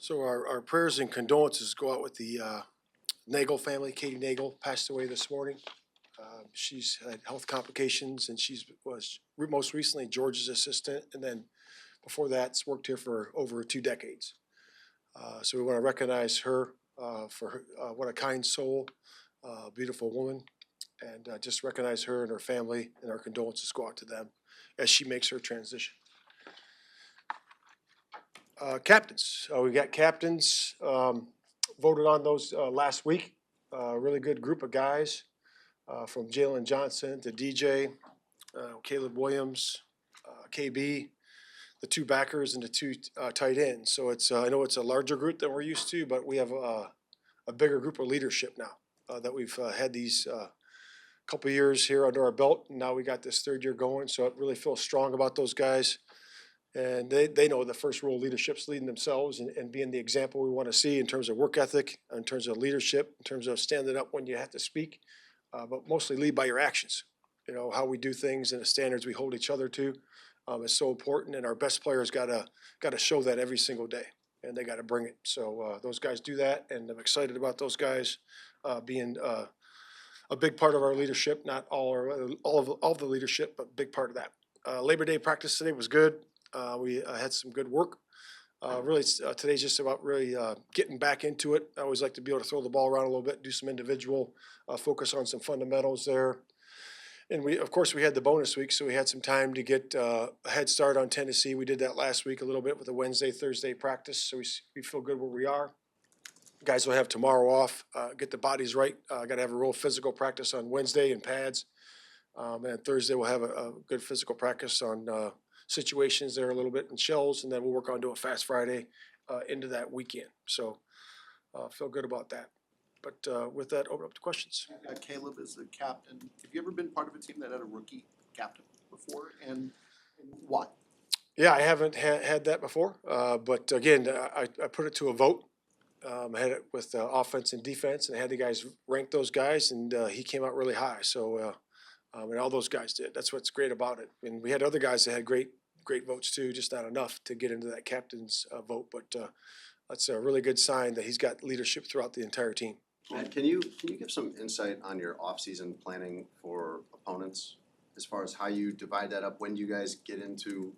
So our prayers and condolences go out with the Nagel family. Katie Nagel passed away this morning. She's had health complications, and was most recently George's assistant, and then before that, worked here for over 2 decades. So we want to recognize her for what a kind soul, beautiful woman, and just recognize her and her family, and our condolences go out to them as she makes her transition. Captains. We got captains. Voted on those last week. Really good group of guys from Jalen Johnson to DJ, Caleb Williams, KB, the two backers and the two tight ends. So I know it's a larger group than we're used to, but we have a bigger group of leadership now that we've had these couple years here under our belt. And now we got this third year going, so it really feels strong about those guys. And they know the first rule of leadership is leading themselves and being the example we want to see in terms of work ethic, in terms of leadership, in terms of standing up when you have to speak, but mostly lead by your actions. You know, how we do things and the standards we hold each other to is so important, and our best players got to show that every single day, and they got to bring it. So those guys do that, and I'm excited about those guys being a big part of our leadership. Not all of the leadership, but a big part of that. Labor Day practice today was good. We had some good work. Today's just about really getting back into it. I always like to be able to throw the ball around a little bit, do some individual, focus on some fundamentals there. And of course, we had the bonus week, so we had some time to get a head start on Tennessee. We did that last week a little bit with a Wednesday, Thursday practice, so we feel good where we are. Guys will have tomorrow off, get the bodies right. Got to have a real physical practice on Wednesday in pads. And Thursday we'll have a good physical practice on situations there a little bit in shells, and then we'll work on doing Fast Friday into that weekend. So feel good about that. But with that, open up to questions. Caleb is the captain. Have you ever been part of a team that had a rookie captain before, and why? Yeah, I haven't had that before, but again, I put it to a vote. I had it with offense and defense, and I had the guys rank those guys, and he came out really high. So and all those guys did. That's what's great about it. And we had other guys that had great votes too, just not enough to get into that captain's vote. But that's a really good sign that he's got leadership throughout the entire team. Matt, can you give some insight on your off-season planning for opponents, as far as how you divide that up, when you guys get into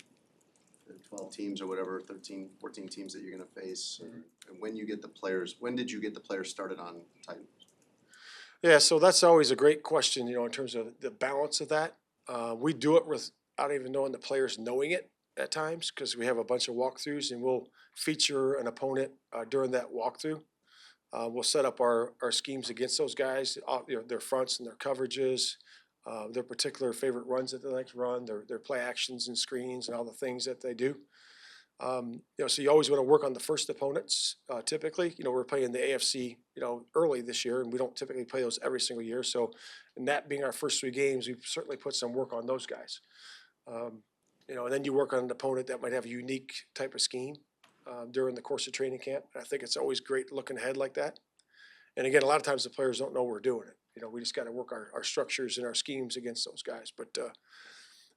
12 teams or whatever, 13, 14 teams that you're going to face, and when you get the players, when did you get the players started on Titans? Yeah, so that's always a great question, in terms of the balance of that. We do it without even knowing the players knowing it at times, because we have a bunch of walkthroughs, and we'll feature an opponent during that walkthrough. We'll set up our schemes against those guys, their fronts and their coverages, their particular favorite runs that they like to run, their play actions and screens and all the things that they do. So you always want to work on the first opponents. Typically, we're playing the AFC, early this year, and we don't typically play those every single year. So, and that being our first 3 games, we've certainly put some work on those guys. And then you work on an opponent that might have a unique type of scheme during the course of training camp. And I think it's always great looking ahead like that. And again, a lot of times the players don't know we're doing it. We just got to work our structures and our schemes against those guys. But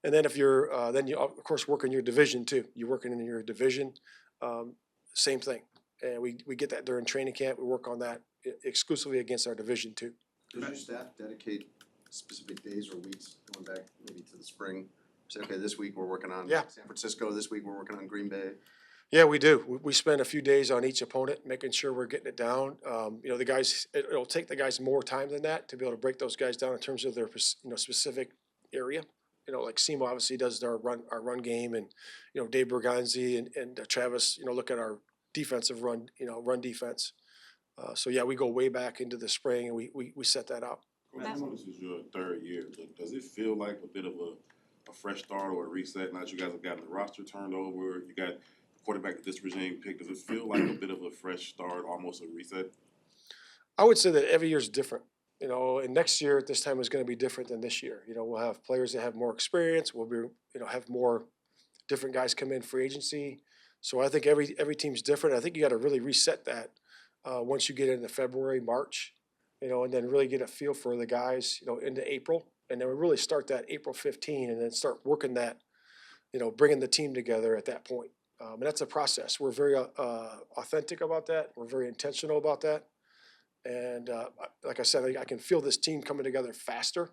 and then if you're then you of course work in your division too. You're working in your division, same thing. And we get that during training camp. We work on that exclusively against our division too. Does your staff dedicate specific days or weeks going back maybe to the spring? Say, okay, this week we're working on San Francisco. This week we're working on Green Bay. Yeah, we do. We spend a few days on each opponent, making sure we're getting it down. The guys, it'll take the guys more time than that to be able to break those guys down in terms of their specific area. Like Simo obviously does our run game, and Dave Berganzi and Travis, look at our defensive run defense. So yeah, we go way back into the spring, and we set that up. Coach, this is your 3rd year, but does it feel like a bit of a fresh start or a reset now that you guys have gotten the roster turned over? You got quarterback that this regime picked. Does it feel like a bit of a fresh start, almost a reset? I would say that every year is different. And next year at this time is going to be different than this year. We'll have players that have more experience. We'll be, have more different guys come in free agency. So I think every team's different. I think you got to really reset that once you get into February, March, and then really get a feel for the guys, into April, and then we really start that April 15, and then start working that, bringing the team together at that point. And that's a process. We're very authentic about that. We're very intentional about that. And like I said, I can feel this team coming together faster,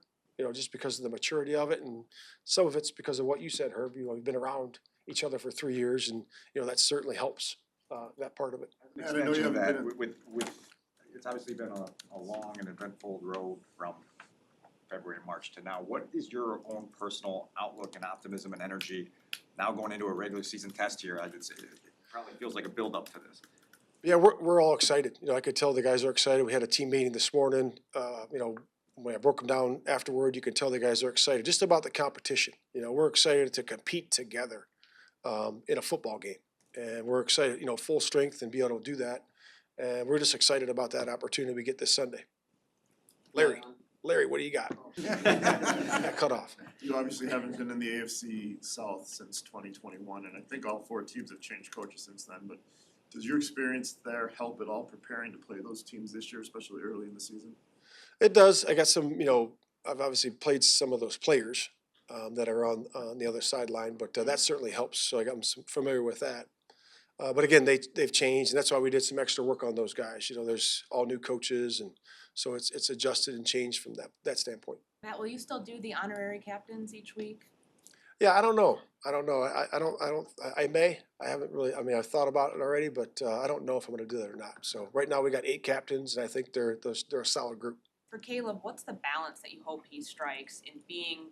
just because of the maturity of it. And some of it's because of what you said, Herb. We've been around each other for 3 years, and that certainly helps that part of it. And I know you haven't been with it's obviously been a long and eventful road from February and March to now. What is your own personal outlook and optimism and energy now going into a regular season test here? It probably feels like a build up to this. Yeah, we're all excited. I could tell the guys are excited. We had a team meeting this morning. When I broke them down afterward, you can tell the guys are excited just about the competition. We're excited to compete together in a football game, and we're excited, full strength and be able to do that. And we're just excited about that opportunity we get this Sunday. Larry, what do you got? Got cut off. You obviously haven't been in the AFC South since 2021, and I think all 4 teams have changed coaches since then. But does your experience there help at all preparing to play those teams this year, especially early in the season? It does. I got some, I've obviously played some of those players that are on the other sideline, but that certainly helps. So I'm familiar with that. But again, they've changed, and that's why we did some extra work on those guys. there's all new coaches, and so it's adjusted and changed from that standpoint. Matt, will you still do the honorary captains each week? Yeah, I don't know. I may. I haven't really. I've thought about it already, but I don't know if I'm going to do that or not. So right now we got 8 captains, and I think they're a solid group. For Caleb, what's the balance that you hope he strikes in being,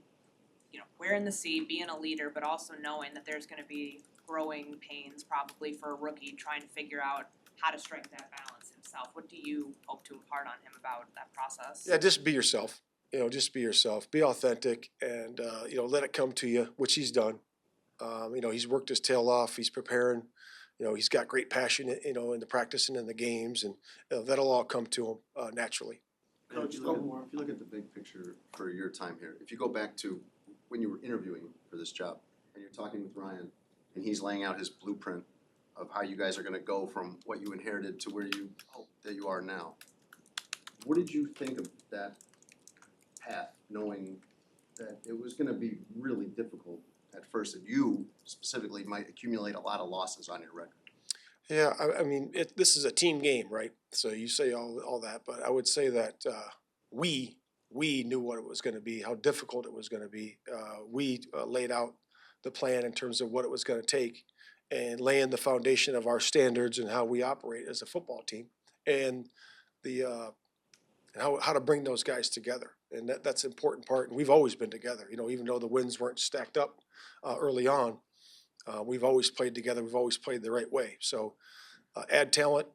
wearing the C, being a leader, but also knowing that there's going to be growing pains probably for a rookie trying to figure out how to strike that balance himself? What do you hope to impart on him about that process? Yeah, just be yourself. Just be yourself. Be authentic, and let it come to you, which he's done. He's worked his tail off. He's preparing. He's got great passion, in the practice and in the games, and that'll all come to him naturally. Coach, if you look at the big picture for your time here, if you go back to when you were interviewing for this job and you're talking with Ryan and he's laying out his blueprint of how you guys are going to go from what you inherited to where you hope that you are now, what did you think of that path, knowing that it was going to be really difficult at first, and you specifically might accumulate a lot of losses on your record? Yeah, this is a team game, right? So you say all that, but I would say that we knew what it was going to be, how difficult it was going to be. We laid out the plan in terms of what it was going to take, and laying the foundation of our standards and how we operate as a football team, and how to bring those guys together. And that's an important part. And we've always been together. Even though the wins weren't stacked up early on, we've always played together. We've always played the right way. So add talent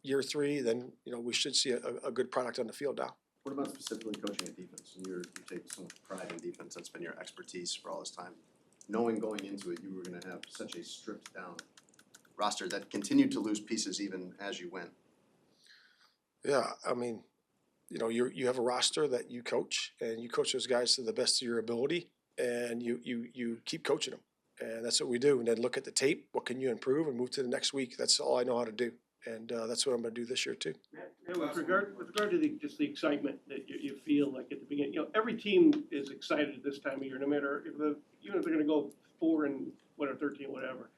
year 3, then we should see a good product on the field now. What about specifically coaching at defense? You take so much pride in defense. That's been your expertise for all this time. Knowing going into it, you were going to have such a stripped down roster that continued to lose pieces even as you went. Yeah, you have a roster that you coach, and you coach those guys to the best of your ability, and you keep coaching them. And that's what we do. And then look at the tape. What can you improve, and move to the next week? That's all I know how to do. And that's what I'm going to do this year too. Yeah, with regard to the excitement that you feel like at the beginning, every team is excited at this time of year, no matter even if they're going to go 4 and 13, whatever.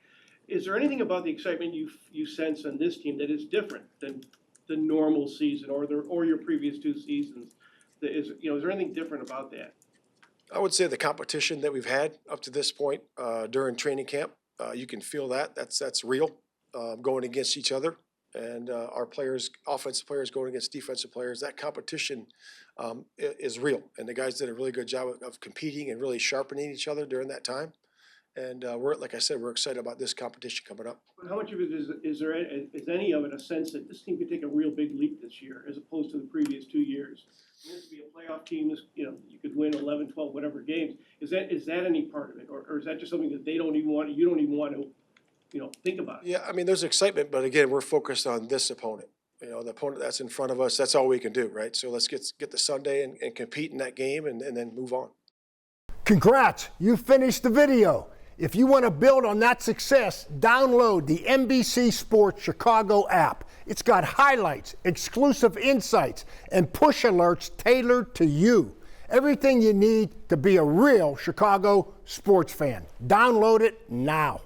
Is there anything about the excitement you sense on this team that is different than the normal season or your previous 2 seasons? Is there anything different about that? I would say the competition that we've had up to this point during training camp, you can feel that. That's real, going against each other. And our players, offensive players going against defensive players, that competition is real. And the guys did a really good job of competing and really sharpening each other during that time. And like I said, we're excited about this competition coming up. But how much of it is any of it a sense that this team could take a real big leap this year as opposed to the previous 2 years? This would be a playoff team. You could win 11, 12, whatever games. Is that any part of it, or is that just something that they don't even want? You don't even want to, think about it? Yeah, there's excitement, but again, we're focused on this opponent. The opponent that's in front of us. That's all we can do, right? So let's get the Sunday and compete in that game, and then move on. Congrats, you finished the video. If you want to build on that success, download the NBC Sports Chicago app. It's got highlights, exclusive insights, and push alerts tailored to you. Everything you need to be a real Chicago sports fan. Download it now.